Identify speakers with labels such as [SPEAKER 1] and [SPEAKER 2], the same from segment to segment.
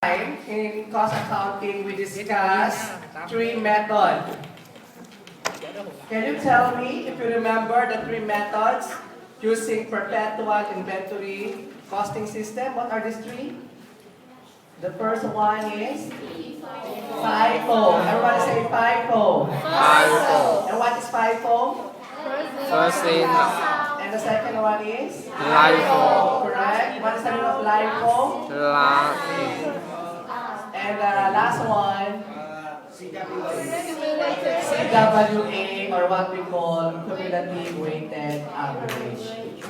[SPEAKER 1] In cost accounting, we discuss three methods. Can you tell me if you remember the three methods using perpetual inventory costing system? What are these three? The first one is FIFO. Everybody say FIFO.
[SPEAKER 2] FIFO.
[SPEAKER 1] And what is FIFO?
[SPEAKER 2] First in
[SPEAKER 1] And the second one is?
[SPEAKER 2] LIFO.
[SPEAKER 1] Correct. What is the meaning of LIFO? And the last one, CWA, or what we call cumulative weighted average.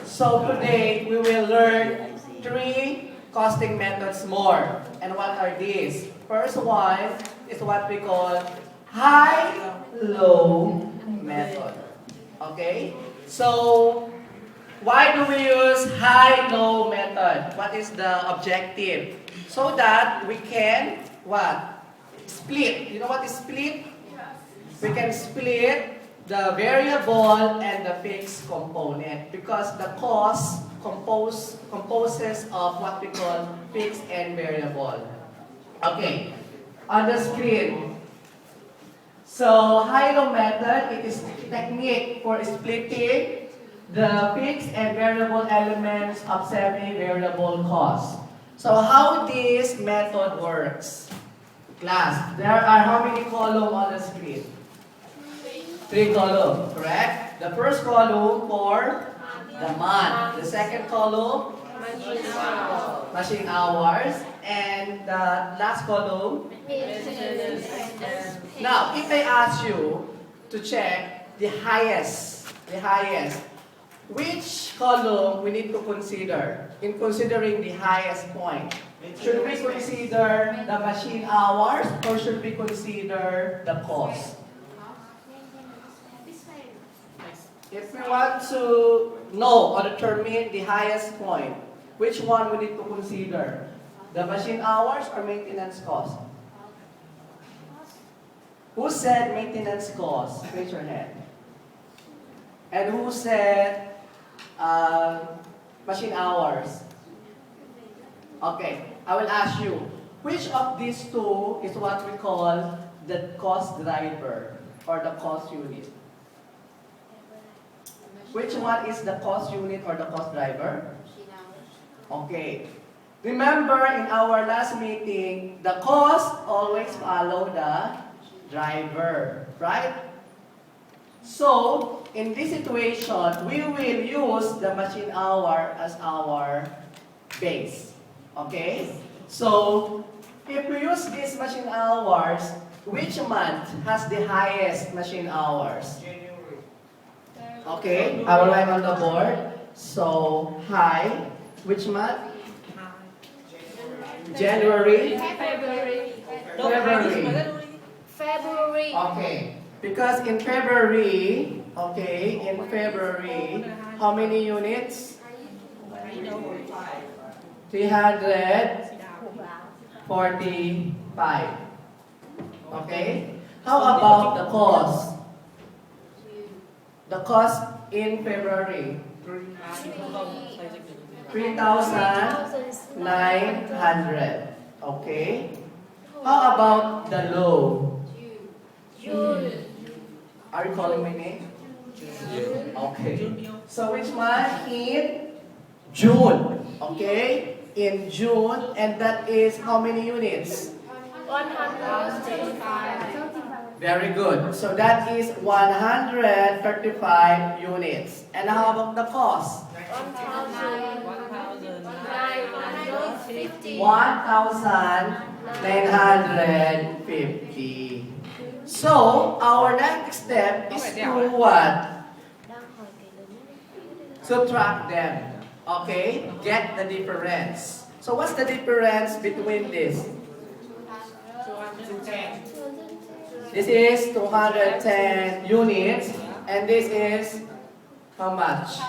[SPEAKER 1] So today we will learn three costing methods more. And what are these? First one is what we call high-low method. Okay? So why do we use high-low method? What is the objective? So that we can, what? Split. You know what is split? We can split the variable and the fixed component because the cost composes of what we call fixed and variable. Okay, on the screen. So high-low method, it is technique for splitting the fixed and variable elements of semi-variable cost. So how this method works? Class, there are how many columns on the screen? 3 columns, correct? The first column for the month. The second column, machine hours. And the last column, now, if I ask you to check the highest, which column we need to consider in considering the highest point? Should we consider the machine hours or should we consider the cost? If we want to know or determine the highest point, which one we need to consider? The machine hours or maintenance cost? Who said maintenance cost? Raise your hand. And who said machine hours? Okay, I will ask you, which of these two is what we call the cost driver or the cost unit? Which one is the cost unit or the cost driver? Okay. Remember in our last meeting, the cost always follow the driver, right? So, in this situation, we will use the machine hour as our base. Okay? So, if we use these machine hours, which month has the highest machine hours? Okay, I will write on the board. So, high, which month? January? February. Okay, because in February, how many units? 345. Okay, how about the cost? The cost in February? 3,900. Okay. How about the low? Are you calling my name? Okay. So which month? In June. Okay. In June, and that is how many units?
[SPEAKER 3] 135.
[SPEAKER 1] Very good. So that is 135 units. And how about the cost? 1,950. So, our next step is to what? Subtract them. Okay? Get the difference. So, what's the difference between this? This is 210 units, and this is how much?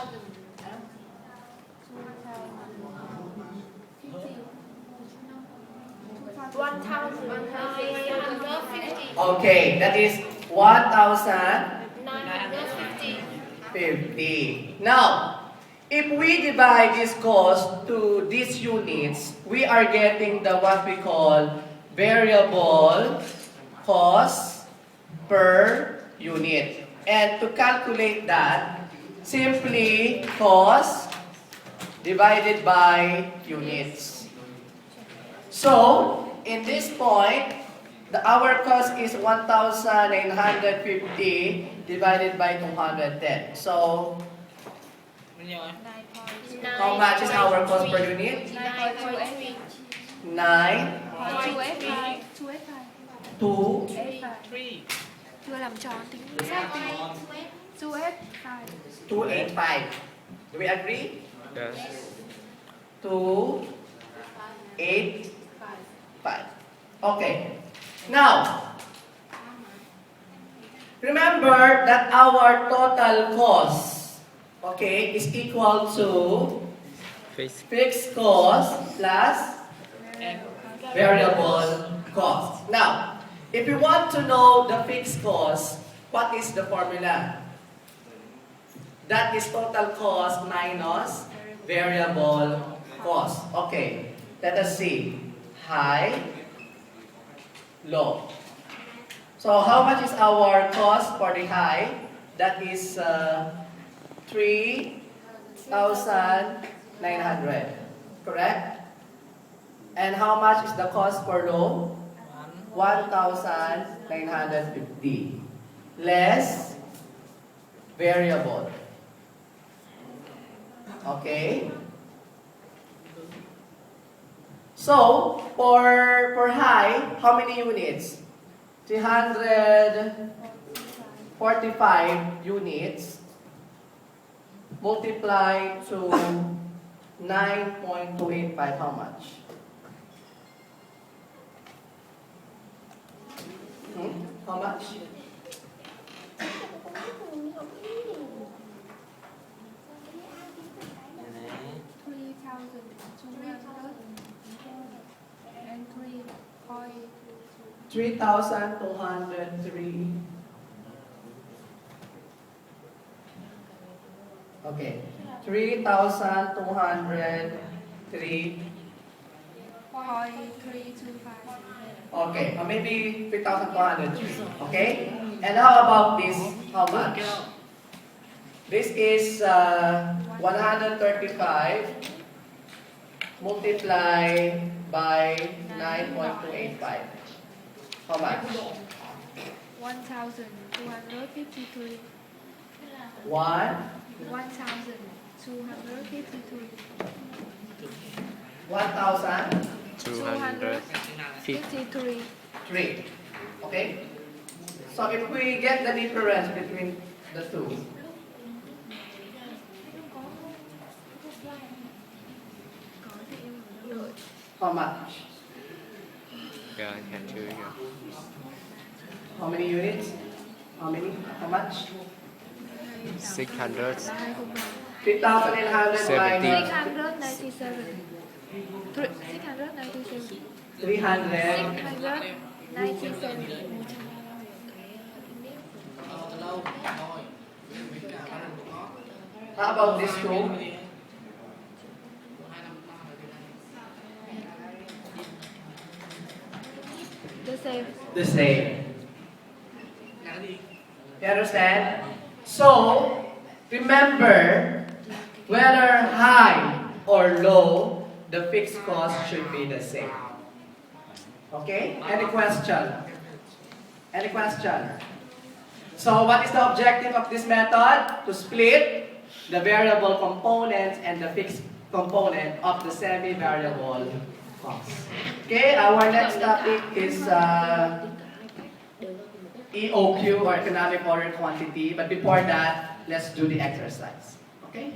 [SPEAKER 3] 1,950.
[SPEAKER 1] Okay, that is 1,950. Now, if we divide this cost to these units, we are getting the what we call variable cost per unit. And to calculate that, simply cost divided by units. So, in this point, our cost is 1,950 divided by 210. So, how much is our cost per unit? 9, 2,
[SPEAKER 3] Chưa làm tròn tính xác tính. 285.
[SPEAKER 1] 285. Do we agree?
[SPEAKER 2] Yes.
[SPEAKER 1] 285. Okay. Now, remember that our total cost, okay, is equal to
[SPEAKER 2] Fixed.
[SPEAKER 1] fixed cost plus variable cost. Now, if you want to know the fixed cost, what is the formula? That is total cost minus variable cost. Okay, let us see. High, low. So how much is our cost for the high? That is 3,900. Correct? And how much is the cost for low? 1,950. Less variable. Okay? So, for high, how many units? 345 units multiplied to 9.285, how much? How much?
[SPEAKER 3] And
[SPEAKER 1] 3,203. Okay. 3,203.
[SPEAKER 3] 3.325.
[SPEAKER 1] Okay. Or maybe 3,203. Okay? And how about this? How much? This is 135 multiplied by 9.285. How much?
[SPEAKER 3] 1,253. 1,253.
[SPEAKER 1] 1,203.
[SPEAKER 3] 53.
[SPEAKER 1] Okay? So if we get the difference between the two, how much?
[SPEAKER 2] Yeah, I can do it.
[SPEAKER 1] How many units? How many? How much?
[SPEAKER 2] 600.
[SPEAKER 1] 3,800 minus
[SPEAKER 3] 697. 697.
[SPEAKER 1] 300.
[SPEAKER 3] 697.
[SPEAKER 1] How about this two?
[SPEAKER 3] The same.
[SPEAKER 1] The same. You understand? So, remember, whether high or low, the fixed cost should be the same. Okay? Any question? Any question? So, what is the objective of this method? To split the variable components and the fixed component of the semi-variable cost. Okay, our next topic is EOQ, or economic order quantity. But before that, let's do the exercise. Okay?